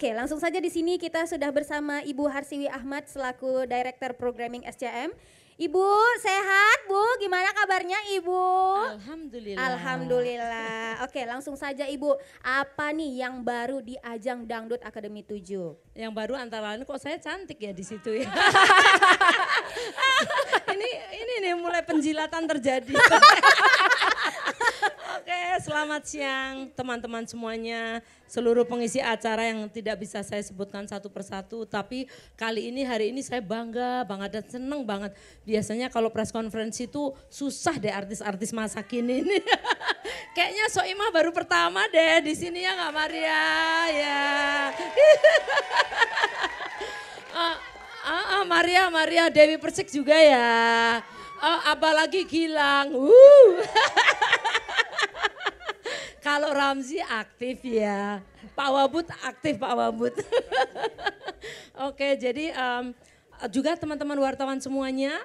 Oke, langsung saja di sini kita sudah bersama Ibu Harsiwi Ahmad selaku Director Programming SCM. Ibu sehat Bu, gimana kabarnya Ibu? Alhamdulillah. Alhamdulillah. Oke, langsung saja Ibu, apa nih yang baru di ajang Dangdut Akademi 7? Yang baru antara lain kok saya cantik ya di situ ya. ini nih mulai penjilatan terjadi. Oke, selamat siang teman-teman semuanya, seluruh pengisi acara yang tidak bisa saya sebutkan satu persatu, tapi hari ini saya bangga banget dan seneng banget. Biasanya kalau press conference itu susah deh artis-artis masa kini ini. Kayaknya Soimah baru pertama deh di sini ya Kak Maria ya. Maria Dewi Persik juga ya. Apalagi Gilang. Kalau Ramzi aktif ya, Pak Wabud aktif Pak Wabud. Oke, jadi juga teman-teman wartawan semuanya,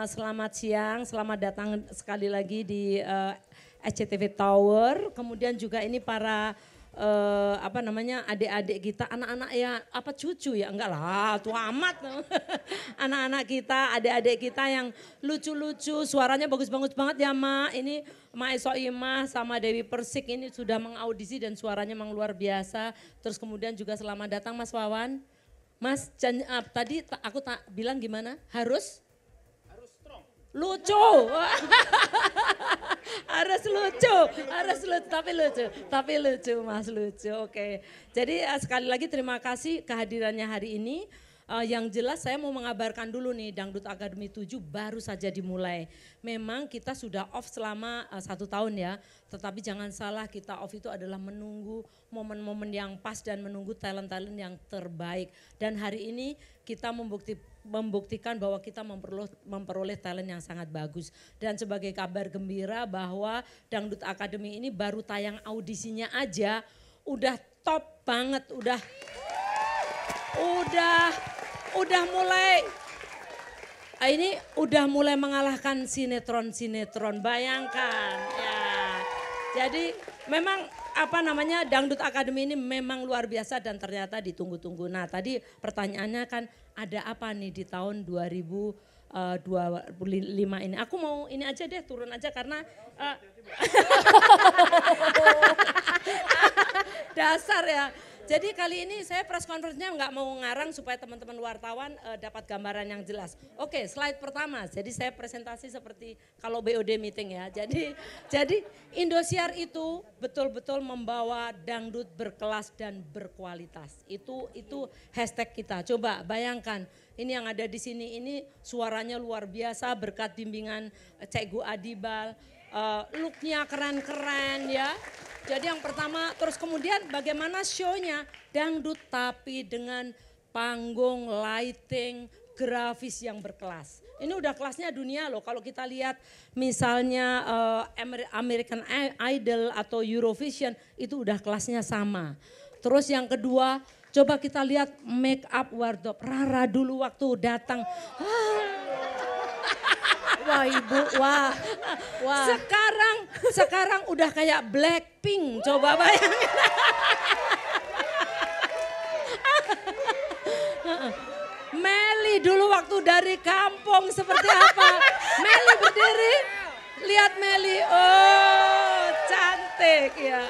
selamat siang, selamat datang sekali lagi di SCTV Tower. Kemudian juga ini para adik-adik kita, anak-anak ya, cucu ya, enggak lah, tua amat. Anak-anak kita, adik-adik kita yang lucu-lucu, suaranya bagus-bagus banget ya Mak. Ini Mak Soimah sama Dewi Persik ini sudah mengaudisi dan suaranya memang luar biasa. Terus kemudian juga selamat datang Mas Wawan. Mas, tadi aku bilang gimana? Harus lucu. harus lucu, tapi lucu Mas, lucu. Oke. Jadi sekali lagi terima kasih kehadirannya hari ini. Yang jelas saya mau mengabarkan dulu nih, Dangdut Akademi 7 baru saja dimulai. Memang kita sudah off selama 1 tahun ya, tetapi jangan salah, kita off itu adalah menunggu momen-momen yang pas dan menunggu talent-talent yang terbaik. Dan hari ini kita membuktikan bahwa kita memperoleh talent yang sangat bagus. Dan sebagai kabar gembira bahwa Dangdut Akademi ini baru tayang audisinya aja udah top banget, udah mulai mengalahkan sinetron, bayangkan ya. Jadi memang Dangdut Akademi ini memang luar biasa dan ternyata ditunggu-tunggu. Nah tadi pertanyaannya kan ada apa nih di tahun 2025 ini. Aku mau ini aja deh, turun aja karena dasar ya. Jadi kali ini saya press conference-nya nggak mau ngarang supaya teman-teman wartawan dapat gambaran yang jelas. Oke, slide pertama. Jadi saya presentasi seperti kalau BOD meeting ya. Jadi Indosiar itu betul-betul membawa dangdut berkelas dan berkualitas. Itu hashtag kita. Coba bayangkan, ini yang ada di sini ini suaranya luar biasa berkat bimbingan Cekgu Adibal. Looknya keren-keren ya. Jadi yang pertama, terus kemudian bagaimana show-nya, dangdut tapi dengan panggung, lighting, grafis yang berkelas. Ini udah kelasnya dunia loh, kalau kita lihat misalnya American Idol atau Eurovision itu udah kelasnya sama. Terus yang kedua, coba kita lihat make up wardrobe, Rara dulu waktu datang. Wah Ibu, wah. Sekarang udah kayak Blackpink, coba bayangin. Meli dulu waktu dari kampung seperti apa? Meli berdiri, lihat Meli, oh cantik ya.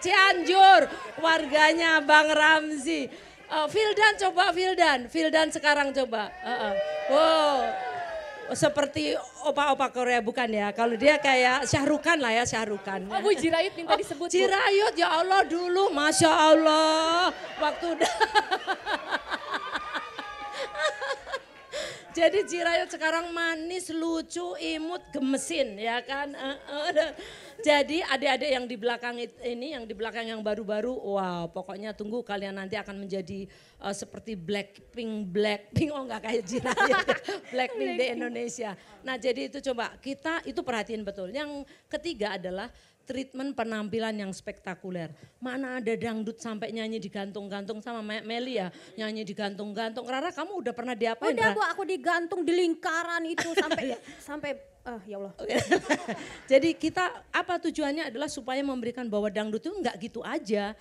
Cianjur, warganya Bang Ramzi. Vildan sekarang coba. Wow. Seperti opa-opa Korea bukan ya, kalau dia kayak Syahrukan lah ya, Syahrukan. Oh Bu Jirayut minta disebut. Jirayut ya Allah dulu, Masya Allah. Jadi Jirayut sekarang manis, lucu, imut, gemesin ya kan. Jadi adik-adik yang di belakang ini, yang di belakang yang baru-baru, wow pokoknya tunggu kalian nanti akan menjadi seperti Blackpink, oh enggak kayak Jirayut, Blackpink di Indonesia. Nah jadi itu coba kita itu perhatiin betul. Yang ketiga adalah treatment penampilan yang spektakuler. Mana ada dangdut sampai nyanyi digantung-gantung sama Meli ya, nyanyi digantung-gantung. Rara kamu udah pernah diapain? Udah Bu, aku digantung di lingkaran itu sampai ya Allah. Jadi kita tujuannya adalah supaya memberikan bahwa dangdut itu enggak gitu aja.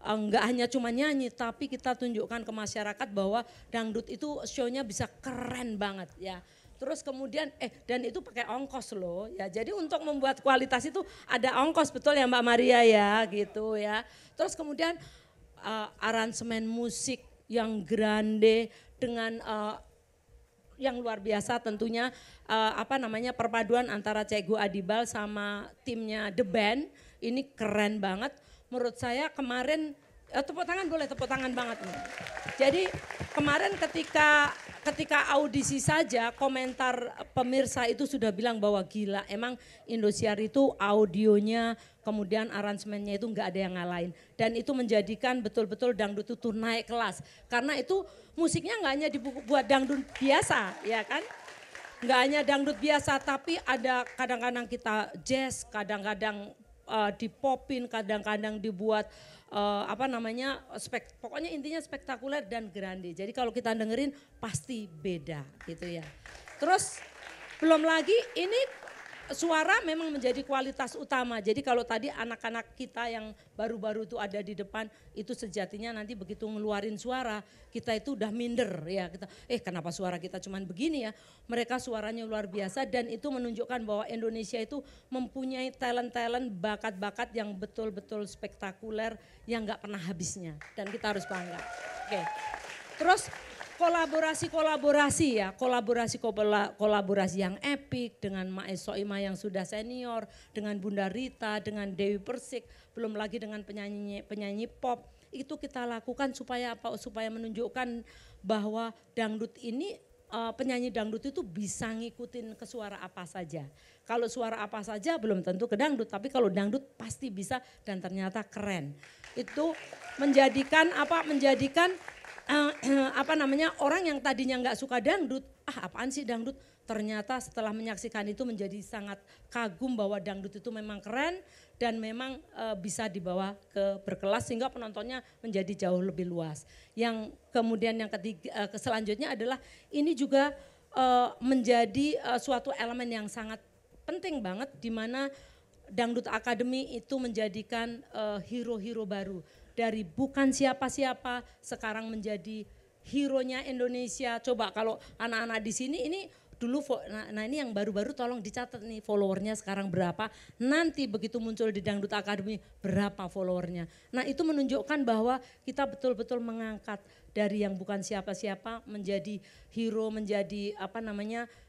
enggak hanya cuma nyanyi, tapi kita tunjukkan ke masyarakat bahwa dangdut itu show-nya bisa keren banget ya. Terus kemudian dan itu pakai ongkos loh ya. Jadi untuk membuat kualitas itu ada ongkos, betul ya Mbak Maria ya gitu ya. Terus kemudian aransemen musik yang grande dengan yang luar biasa tentunya perpaduan antara Cikgu Adibal sama timnya The Band ini keren banget. Menurut saya kemarin tepuk tangan boleh, tepuk tangan banget nih. Jadi kemarin ketika audisi saja komentar pemirsa itu sudah bilang bahwa gila, emang Indosiar itu audionya kemudian aransemennya itu nggak ada yang ngalahin. Dan itu menjadikan betul-betul dangdut itu naik kelas. Karena itu musiknya nggak hanya dibuat dangdut biasa ya kan. Nggak hanya dangdut biasa tapi ada kadang-kadang kita jazz, kadang-kadang dipopin, kadang-kadang dibuat pokoknya intinya spektakuler dan grande. Jadi kalau kita dengerin pasti beda gitu ya. Terus belum lagi ini suara memang menjadi kualitas utama. Jadi kalau tadi anak-anak kita yang baru-baru itu ada di depan itu sejatinya nanti begitu ngeluarin suara kita itu udah minder ya. Kita kenapa suara kita cuman begini ya. Mereka suaranya luar biasa dan itu menunjukkan bahwa Indonesia itu mempunyai talent-talent, bakat-bakat yang betul-betul spektakuler yang gak pernah habisnya. Dan kita harus bangga. Oke. Terus kolaborasi yang epik dengan Maes Soimah yang sudah senior, dengan Bunda Rita, dengan Dewi Persik, belum lagi dengan penyanyi pop. Itu kita lakukan supaya apa? Supaya menunjukkan bahwa dangdut ini penyanyi dangdut itu bisa ngikutin ke suara apa saja. Kalau suara apa saja belum tentu ke dangdut, tapi kalau dangdut pasti bisa dan ternyata keren. Itu menjadikan orang yang tadinya nggak suka dangdut, apaan sih dangdut? Ternyata setelah menyaksikan itu menjadi sangat kagum bahwa dangdut itu memang keren dan memang bisa dibawa ke berkelas sehingga penontonnya menjadi jauh lebih luas. Yang kemudian yang ketiga, selanjutnya adalah ini juga menjadi suatu elemen yang sangat penting banget di mana Dangdut Academy itu menjadikan hero-hero baru. Dari bukan siapa-siapa sekarang menjadi hero-nya Indonesia. Coba kalau anak-anak di sini ini dulu, nah ini yang baru-baru tolong dicatat nih followernya sekarang berapa. Nanti begitu muncul di Dangdut Academy berapa followernya. Nah itu menunjukkan bahwa kita betul-betul mengangkat dari yang bukan siapa-siapa menjadi hero, menjadi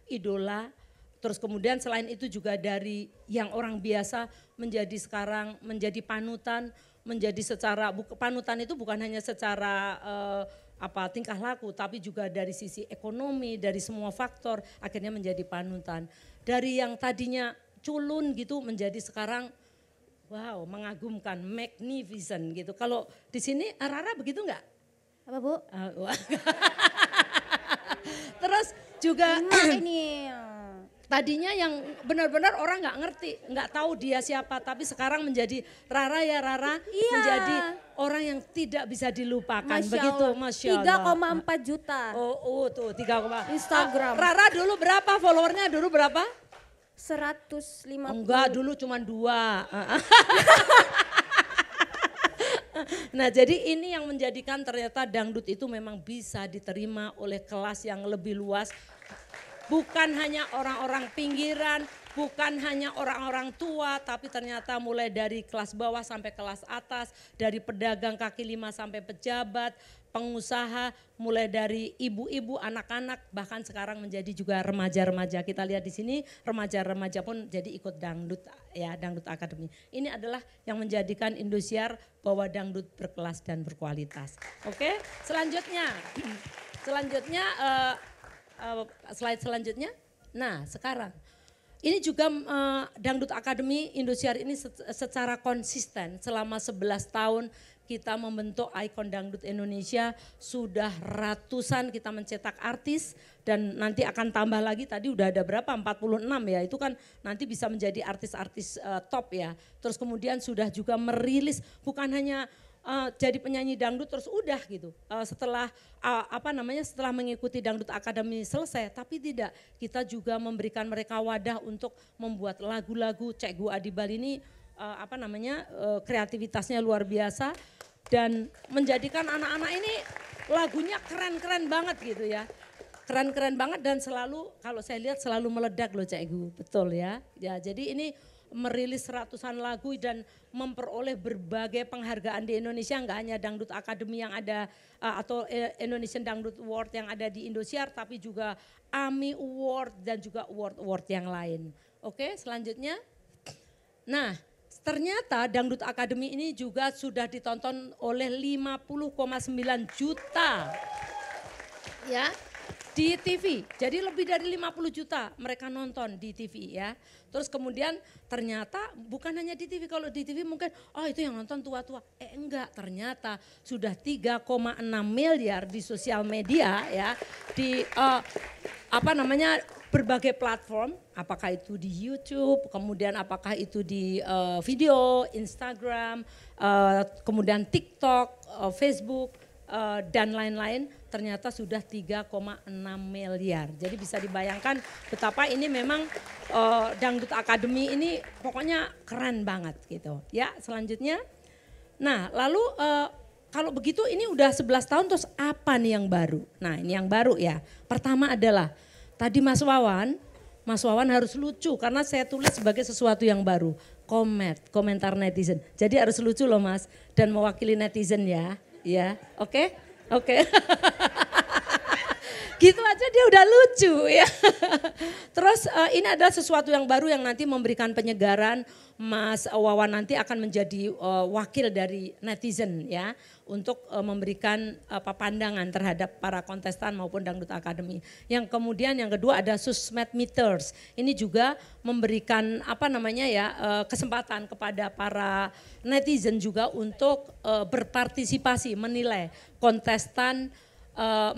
idola. Terus kemudian selain itu juga dari yang orang biasa menjadi sekarang menjadi panutan. Menjadi secara panutan itu bukan hanya secara tingkah laku tapi juga dari sisi ekonomi, dari semua faktor akhirnya menjadi panutan. Dari yang tadinya culun gitu menjadi sekarang wow mengagumkan, magnificent gitu. Kalau di sini Rara begitu enggak? Apa Bu? Terus juga ini tadinya yang benar-benar orang nggak ngerti, nggak tahu dia siapa, tapi sekarang menjadi Rara ya Rara, iya. Menjadi orang yang tidak bisa dilupakan. Masya begitu, Allah. Masya Allah. 3,4 juta. Tuh 3, Instagram. Rara dulu berapa followernya? Dulu berapa? 150. Enggak, dulu cuma 2. Nah jadi ini yang menjadikan ternyata dangdut itu memang bisa diterima oleh kelas yang lebih luas. Bukan hanya orang-orang pinggiran, bukan hanya orang-orang tua, tapi ternyata mulai dari kelas bawah sampai kelas atas, dari pedagang kaki lima sampai pejabat, pengusaha, mulai dari ibu-ibu, anak-anak, bahkan sekarang menjadi juga remaja-remaja. Kita lihat di sini remaja-remaja pun jadi ikut dangdut ya, Dangdut Academy. Ini adalah yang menjadikan Indosiar bahwa dangdut berkelas dan berkualitas. Oke, selanjutnya slide selanjutnya. Nah sekarang ini juga Dangdut Academy Indosiar ini secara konsisten selama 11 tahun kita membentuk ikon dangdut Indonesia, sudah ratusan kita mencetak artis dan nanti akan tambah lagi, tadi udah ada berapa 46 ya, itu kan nanti bisa menjadi artis-artis top ya. Terus kemudian sudah juga merilis bukan hanya jadi penyanyi dangdut terus udah gitu. Setelah setelah mengikuti Dangdut Academy selesai, tapi tidak, kita juga memberikan mereka wadah untuk membuat lagu-lagu. Cikgu Adibal ini kreativitasnya luar biasa. dan menjadikan anak-anak ini lagunya keren-keren banget gitu ya. Keren-keren banget dan selalu kalau saya lihat selalu meledak loh Cak Egu, betul ya. Ya jadi ini merilis ratusan lagu dan memperoleh berbagai penghargaan di Indonesia, nggak hanya Dangdut Academy yang ada atau Indonesian Dangdut Award yang ada di Indosiar, tapi juga AMI Award dan juga award-award yang lain. Oke, selanjutnya. Nah, ternyata Dangdut Academy ini juga sudah ditonton oleh 50,9 juta ya di TV. Jadi lebih dari 50 juta mereka nonton di TV ya. Terus kemudian ternyata bukan hanya di TV, kalau di TV mungkin oh itu yang nonton tua-tua. Enggak, ternyata sudah 3,6 miliar di sosial media ya. Di berbagai platform, apakah itu di YouTube, kemudian apakah itu di video, Instagram, kemudian TikTok, Facebook, dan lain-lain, ternyata sudah 3,6 miliar. Jadi bisa dibayangkan betapa ini memang Dangdut Academy ini pokoknya keren banget gitu. Ya, selanjutnya. Nah, lalu kalau begitu ini udah 11 tahun terus apa nih yang baru? Nah, ini yang baru ya. Pertama adalah tadi Mas Wawan harus lucu karena saya tulis sebagai sesuatu yang baru. Komentar netizen. Jadi harus lucu loh Mas dan mewakili netizen ya. Ya, oke. Gitu aja dia udah lucu ya. Terus ini adalah sesuatu yang baru yang nanti memberikan penyegaran. Mas Wawan nanti akan menjadi wakil dari netizen ya. Untuk memberikan pandangan terhadap para kontestan maupun Dangdut Academy. Yang kemudian yang kedua ada Susmed Meters. Ini juga memberikan kesempatan kepada para netizen juga untuk berpartisipasi menilai kontestan,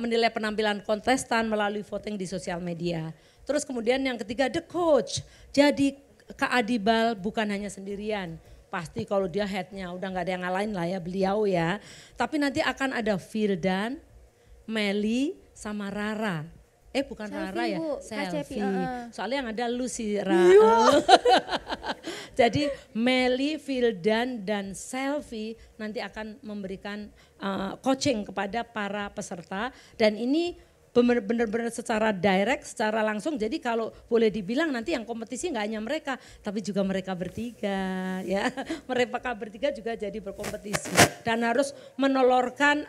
menilai penampilan kontestan melalui voting di sosial media. Terus kemudian yang ketiga The Coach. Jadi Kak Adibal bukan hanya sendirian. Pasti kalau dia headnya udah gak ada yang ngalahin lah ya beliau ya. Tapi nanti akan ada Firdan, Meli sama Rara. Bukan Selfie, Rara ya, Bu. Selfie. KCP, Soalnya yang ada Lucy Jadi Meli, Firdan dan Selfie nanti akan memberikan coaching kepada para peserta. Dan ini benar-benar secara direct, secara langsung. Jadi kalau boleh dibilang nanti yang kompetisi nggak hanya mereka, tapi juga mereka bertiga, ya. Mereka bertiga juga jadi berkompetisi dan harus menolorkan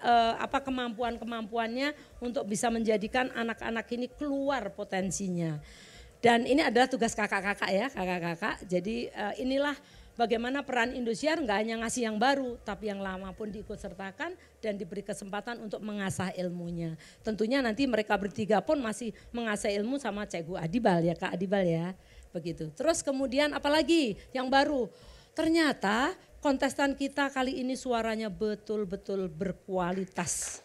kemampuannya untuk bisa menjadikan anak-anak ini keluar potensinya. Dan ini adalah tugas kakak-kakak ya, kakak-kakak. Jadi inilah bagaimana peran Indosiar nggak hanya ngasih yang baru, tapi yang lama pun diikutsertakan dan diberi kesempatan untuk mengasah ilmunya. Tentunya nanti mereka bertiga pun masih mengasah ilmu sama Cikgu Adibal ya, Kak Adibal ya, begitu. Terus kemudian apalagi yang baru? Ternyata kontestan kita kali ini suaranya betul-betul berkualitas.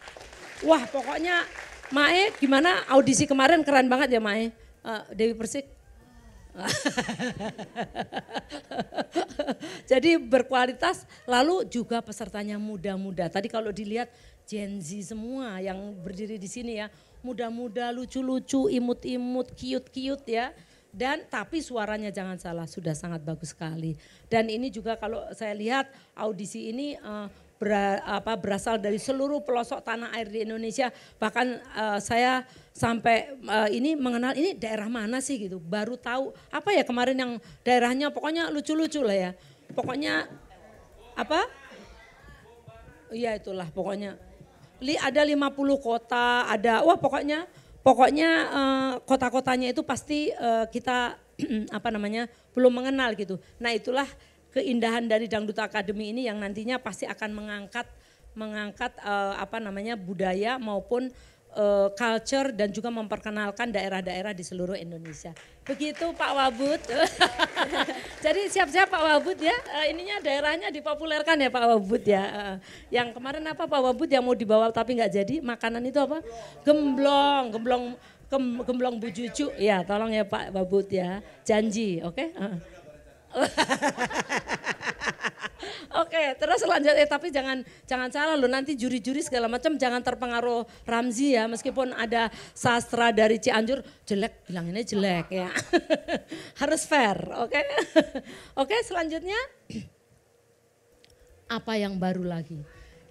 Wah pokoknya Mae gimana audisi kemarin keren banget ya Mae, Dewi Persik. Jadi berkualitas, lalu juga pesertanya muda-muda. Tadi kalau dilihat Gen Z semua yang berdiri di sini ya, muda-muda, lucu-lucu, imut-imut, cute-cute ya. Dan tapi suaranya jangan salah, sudah sangat bagus sekali. Dan ini juga kalau saya lihat audisi ini berasal dari seluruh pelosok tanah air di Indonesia. Bahkan saya sampai ini mengenal ini daerah mana sih gitu. Baru tahu apa ya kemarin yang daerahnya pokoknya lucu-lucu lah ya. Pokoknya apa? Iya itulah pokoknya. Ada 50 kota, ada wah pokoknya kota-kotanya itu pasti kita belum mengenal gitu. Nah itulah keindahan dari Dangdut Academy ini yang nantinya pasti akan mengangkat budaya maupun culture dan juga memperkenalkan daerah-daerah di seluruh Indonesia. Begitu Pak Wabud. Jadi siap-siap Pak Wabud ya. Ininya daerahnya dipopulerkan ya Pak Wabud ya. Yang kemarin apa Pak Wabud yang mau dibawa tapi nggak jadi makanan itu apa? Gemblong Bu Juju. Ya tolong ya Pak Wabud ya. Janji, oke? Oke, terus lanjut tapi jangan salah loh nanti juri-juri segala macam jangan terpengaruh Ramzi ya meskipun ada sastra dari Cianjur jelek bilanginnya jelek ya. Harus fair, oke? Oke, selanjutnya apa yang baru lagi?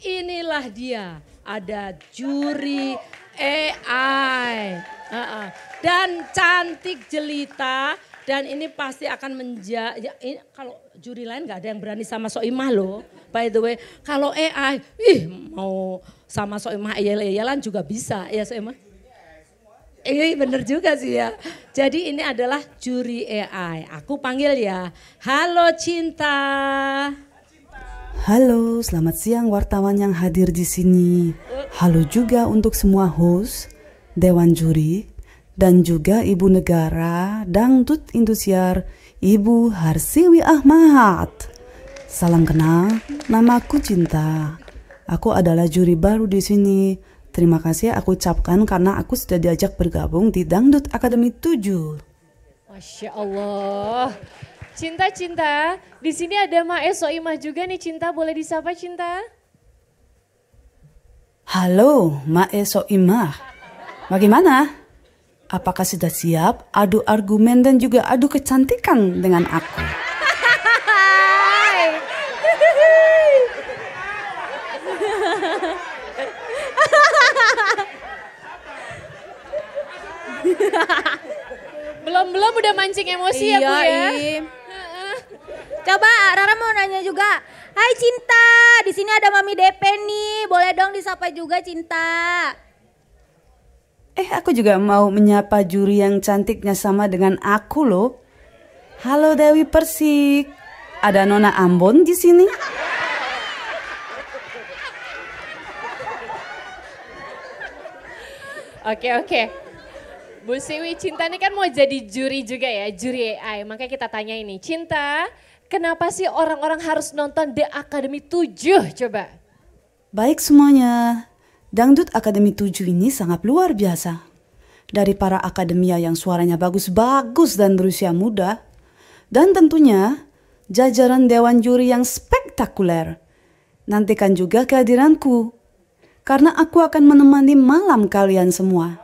inilah dia, ada juri AI. Dan cantik jelita, dan ini pasti akan kalau juri lain nggak ada yang berani sama Soimah loh. By the way, kalau AI, mau sama Soimah eyel-eyelan juga bisa ya Soimah. Iya bener juga sih ya. Jadi ini adalah juri AI. Aku panggil ya. Halo Cinta. Halo, selamat siang wartawan yang hadir di sini. Halo juga untuk semua host, Dewan Juri, dan juga Ibu Negara Dangdut Indosiar, Ibu Harsiwi Ahmad. Salam kenal, namaku Cinta. Aku adalah juri baru di sini. Terima kasih aku ucapkan karena aku sudah diajak bergabung di Dangdut Akademi 7. Masya Allah. Cinta, di sini ada Mae Soimah juga nih Cinta, boleh disapa Cinta? Halo Mae Soimah, bagaimana? Apakah sudah siap adu argumen dan juga adu kecantikan dengan aku? Belum udah mancing emosi ya Bu ya. Coba Rara mau nanya juga. Hai Cinta, di sini ada Mami Depe nih. Boleh dong disapa juga Cinta. Aku juga mau menyapa juri yang cantiknya sama dengan aku loh. Halo Dewi Persik. Ada Nona Ambon di sini? Oke. Bu Siwi, Cinta ini kan mau jadi juri juga ya, juri AI. Makanya kita tanya ini, Cinta, kenapa sih orang-orang harus nonton The Academy 7 coba? Baik semuanya, Dangdut Akademi 7 ini sangat luar biasa. Dari para akademia yang suaranya bagus-bagus dan berusia muda. Dan tentunya jajaran Dewan Juri yang spektakuler. Nantikan juga kehadiranku. Karena aku akan menemani malam kalian semua.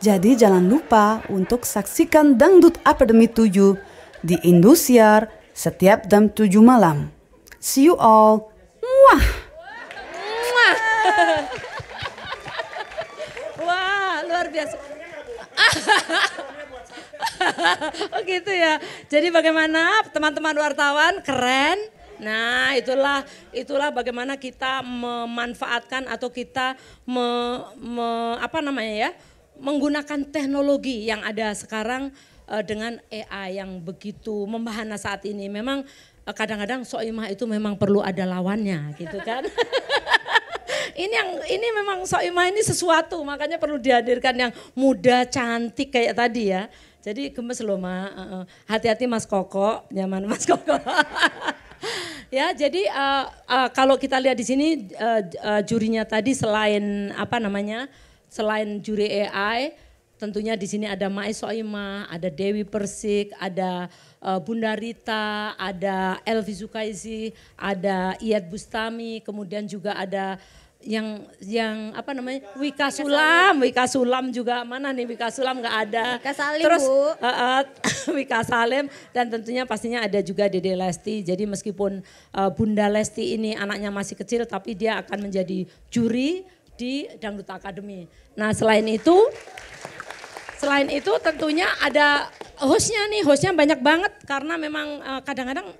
Jadi jangan lupa untuk saksikan Dangdut Akademi 7 di Indosiar setiap jam 7 malam. See you all. Mwah. Wah, luar biasa. Oh gitu ya. Jadi bagaimana teman-teman wartawan, keren. Nah, itulah bagaimana kita memanfaatkan atau kita menggunakan teknologi yang ada sekarang dengan AI yang begitu membahana saat ini. Memang kadang-kadang Soimah itu memang perlu ada lawannya gitu kan. Ini memang Soimah ini sesuatu, makanya perlu dihadirkan yang muda, cantik kayak tadi ya. Jadi gemes loh Ma, hati-hati Mas Koko, nyaman Mas Koko. Ya, jadi kalau kita lihat di sini jurinya tadi selain selain juri AI, tentunya di sini ada Mae Soimah, ada Dewi Persik, ada Bunda Rita, ada Elvi Sukaisi, ada Iyad Bustami, kemudian juga ada yang Wika Sulam juga, mana nih Wika Sulam nggak ada. Wika Salim, terus Bu. Wika Salim, dan tentunya pastinya ada juga Dede Lesti. Jadi meskipun Bunda Lesti ini anaknya masih kecil, tapi dia akan menjadi juri di Dangdut Academy. Nah selain itu tentunya ada hostnya banyak banget karena memang kadang-kadang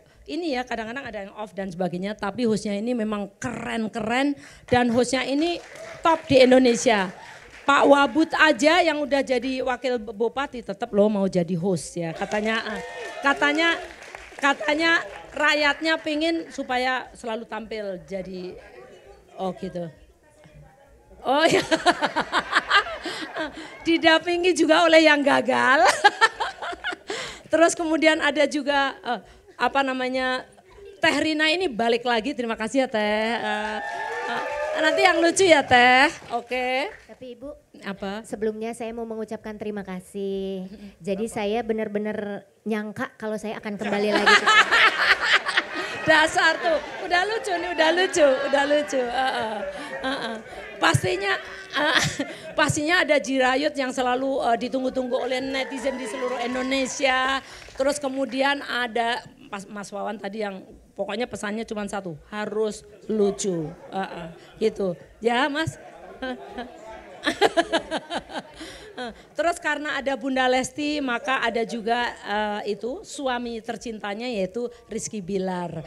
ada yang off dan sebagainya, tapi hostnya ini memang keren-keren dan hostnya ini top di Indonesia. Pak Wabut aja yang udah jadi wakil bupati tetap loh mau jadi host ya, katanya rakyatnya pingin supaya selalu tampil jadi gitu. Oh ya, didampingi juga oleh yang gagal. Terus kemudian ada juga Teh Rina ini balik lagi, terima kasih ya Teh. Nanti yang lucu ya Teh, oke. Tapi Ibu, apa? sebelumnya saya mau mengucapkan terima kasih. Jadi saya benar-benar nyangka kalau saya akan kembali lagi ke Dasar tuh, udah lucu nih, udah lucu. Pastinya ada Jirayut yang selalu ditunggu-tunggu oleh netizen di seluruh Indonesia. Terus kemudian ada Mas Wawan tadi yang Pokoknya pesannya cuma satu, harus lucu. Gitu. Ya Mas. Terus karena ada Bunda Lesti maka ada juga itu suami tercintanya yaitu Rizky Bilar.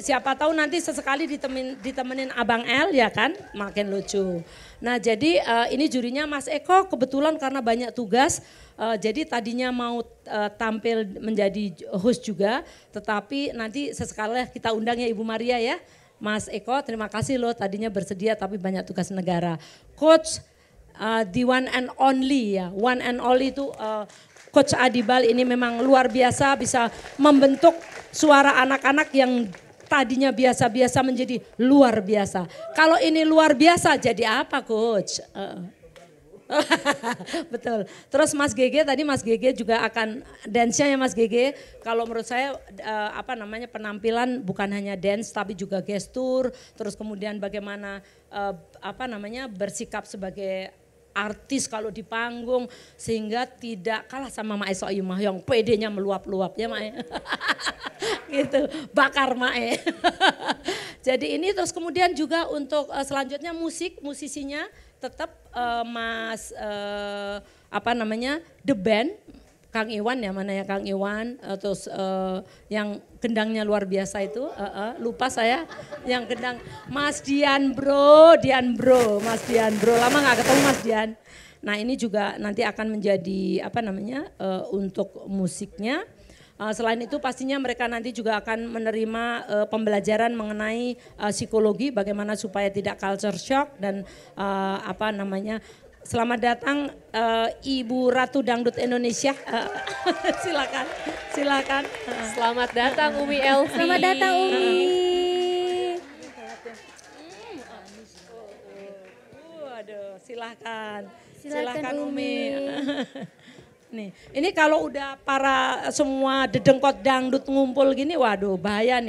Siapa tahu nanti sesekali ditemenin Abang L ya kan, makin lucu. Nah jadi ini jurinya Mas Eko kebetulan karena banyak tugas. Jadi tadinya mau tampil menjadi host juga, tetapi nanti sesekali kita undang ya Ibu Maria ya. Mas Eko terima kasih loh tadinya bersedia tapi banyak tugas negara. Coach the one and only ya, one and only itu Coach Adibal ini memang luar biasa bisa membentuk suara anak-anak yang tadinya biasa-biasa menjadi luar biasa. Kalau ini luar biasa jadi apa Coach? Betul. Terus Mas GG tadi Mas GG juga akan dance-nya ya Mas GG. Kalau menurut saya penampilan bukan hanya dance tapi juga gestur, terus kemudian bagaimana bersikap sebagai artis kalau di panggung sehingga tidak kalah sama Mae Soeimah yang PD-nya meluap-luap ya Mae. Gitu, bakar Mae. Jadi ini terus kemudian juga untuk selanjutnya musisinya tetap Mas The Band, Kang Iwan ya mana ya Kang Iwan, terus yang gendangnya luar biasa itu, lupa saya yang gendang Mas Dian bro, Mas Dian bro, lama gak ketemu Mas Dian. Nah ini juga nanti akan menjadi untuk musiknya. Selain itu pastinya mereka nanti juga akan menerima pembelajaran mengenai psikologi bagaimana supaya tidak culture shock dan selamat datang Ibu Ratu Dangdut Indonesia. Silakan. Selamat datang Umi Elvi. Selamat datang Umi. Waduh, silakan Umi. Nih, ini kalau udah para semua dedengkot dangdut ngumpul gini, waduh bahaya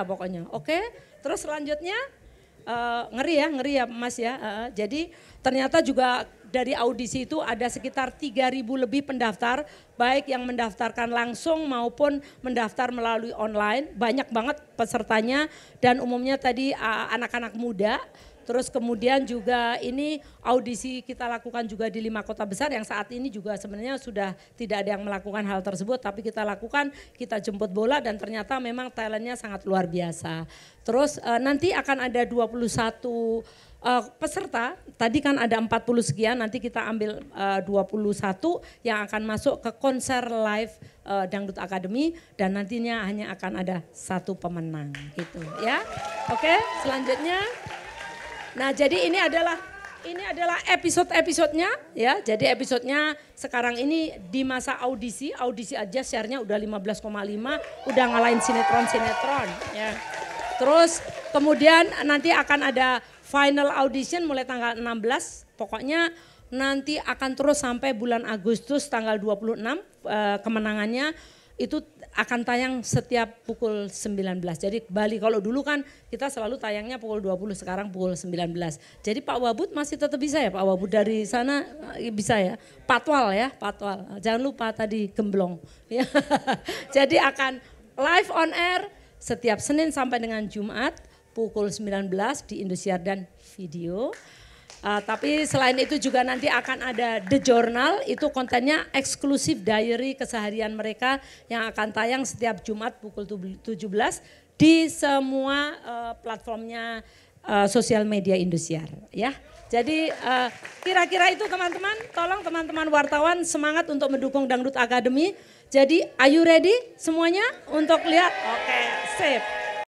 pokoknya. Oke, terus selanjutnya ngeri ya Mas ya. Jadi ternyata juga dari audisi itu ada sekitar 3.000 lebih pendaftar, baik yang mendaftarkan langsung maupun mendaftar melalui online. Banyak banget pesertanya dan umumnya tadi anak-anak muda. Terus kemudian juga ini audisi kita lakukan juga di 5 kota besar yang saat ini juga sebenarnya sudah tidak ada yang melakukan hal tersebut. Tapi kita lakukan, kita jemput bola dan ternyata memang talentnya sangat luar biasa. Terus nanti akan ada 21 peserta, tadi kan ada 40 sekian, nanti kita ambil 21 yang akan masuk ke konser live Dangdut Academy dan nantinya hanya akan ada 1 pemenang gitu ya. Oke, selanjutnya. Nah jadi ini adalah episode-episodenya ya. Jadi episodenya sekarang ini di masa audisi aja share-nya udah 15,5, udah ngalahin sinetron ya. Terus kemudian nanti akan ada final audition mulai tanggal 16, pokoknya nanti akan terus sampai bulan Agustus tanggal 26 kemenangannya itu akan tayang setiap pukul 19. Jadi Bali kalau dulu kan kita selalu tayangnya pukul 20, sekarang pukul 19. Jadi Pak Wabud masih tetap bisa ya Pak Wabud dari sana bisa ya. Patwal. Jangan lupa tadi gemblong. Ya. Jadi akan live on air setiap Senin sampai dengan Jumat pukul 19 di Indosiar dan Video. Tapi selain itu juga nanti akan ada The Journal, itu kontennya eksklusif diary keseharian mereka yang akan tayang setiap Jumat pukul 17 di semua platformnya sosial media Indosiar ya. Jadi kira-kira itu teman-teman, tolong teman-teman wartawan semangat untuk mendukung Dangdut Academy. Jadi are you ready semuanya untuk lihat? Oke, sip.